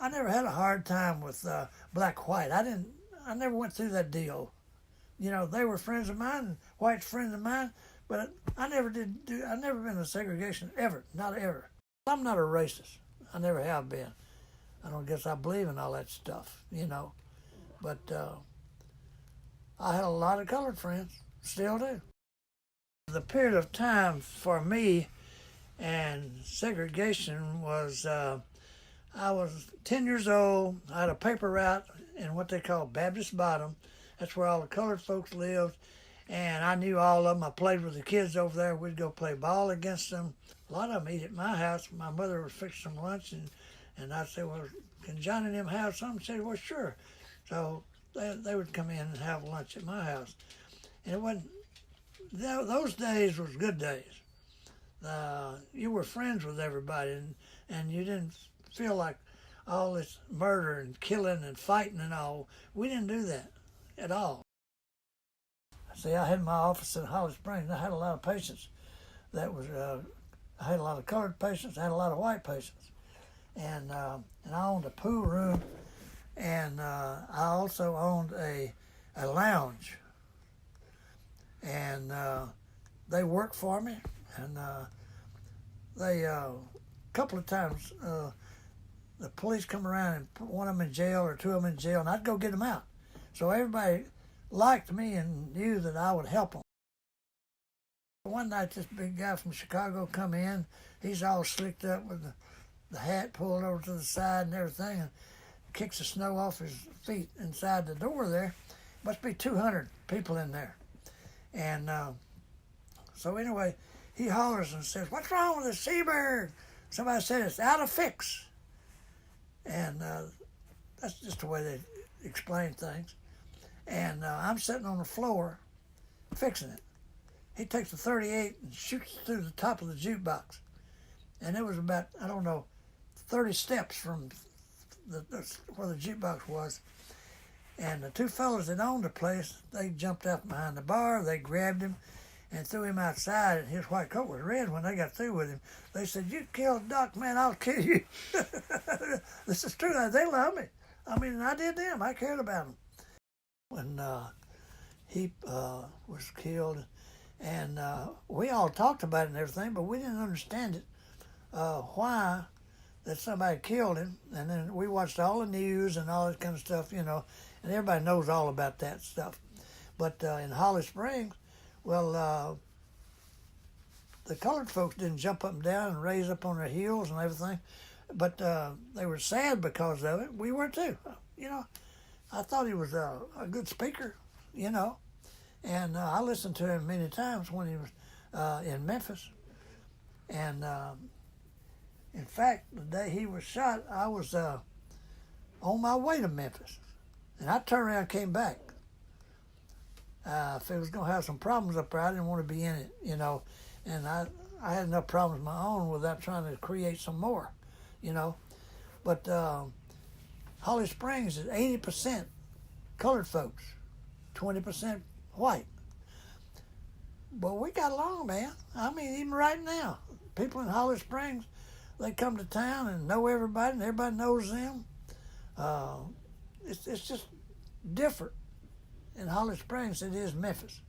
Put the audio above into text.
I never had a hard time with black white. I never went through that deal. You know, they were friends of mine, and white's friends of mine, but I never did do. I never been a segregation ever, not ever. I'm not a racist. I never have been. I don't guess I believe in all that stuff, you know. But I had a lot of colored friends, still do. The period of time for me and segregation was I was 10 years old. I had a paper route in what they call Baptist Bottom. That's where all the colored folks lived. And I knew all of them. I played with the kids over there. We'd go play ball against them. A lot of them eat at my house. My mother would fix some lunch, and I'd say, well, can Johnny and them have something? She said, well, sure. So they would come in and have lunch at my house. And it wasn't, those days was good days. You were friends with everybody, and you didn't feel like all this murder and killing and fighting and all. We didn't do that at all. See, I had my office in Holly Springs. I had a lot of patients. I had a lot of colored patients. I had a lot of white patients, and I owned a pool room, and I also owned a lounge, and they worked for me, and they a couple of times the police come around and put one of them in jail or two of them in jail, and I'd go get them out. So everybody liked me and knew that I would help them. One night, this big guy from Chicago come in. He's all slicked up with the hat pulled over to the side and everything, and kicks the snow off his feet inside the door there. Must be 200 people in there. And so anyway, he hollers and says, "What's wrong with the seabird?" Somebody said, "It's out of fix." And that's just the way they explain things. And I'm sitting on the floor fixing it. He takes a .38 and shoots through the top of the jukebox. And it was about, I don't know, 30 steps from where the jukebox was. And the two fellas that owned the place, they jumped out behind the bar, they grabbed him and threw him outside, and his white coat was red when they got through with him. They said, "You killed Doc, man, I'll kill you." This is true. They love me. I mean, I did them. I cared about them. When he was killed, and we all talked about it and everything, but we didn't understand it, why that somebody killed him. And then we watched all the news and all that kind of stuff, you know, and everybody knows all about that stuff. But in Holly Springs, well, the colored folks didn't jump up and down and raise up on their heels and everything, but they were sad because of it. We were too, you know. I thought he was a good speaker, you know, and I listened to him many times when he was in Memphis. And in fact, the day he was shot, I was on my way to Memphis, and I turned around and came back. If it was going to have some problems up there, I didn't want to be in it, you know, and I had enough problems of my own without trying to create some more, you know. But Holly Springs is 80% colored folks, 20% white. But we got along, man. I mean, even right now, people in Holly Springs, they come to town and know everybody, and everybody knows them. It's just different in Holly Springs than it is Memphis.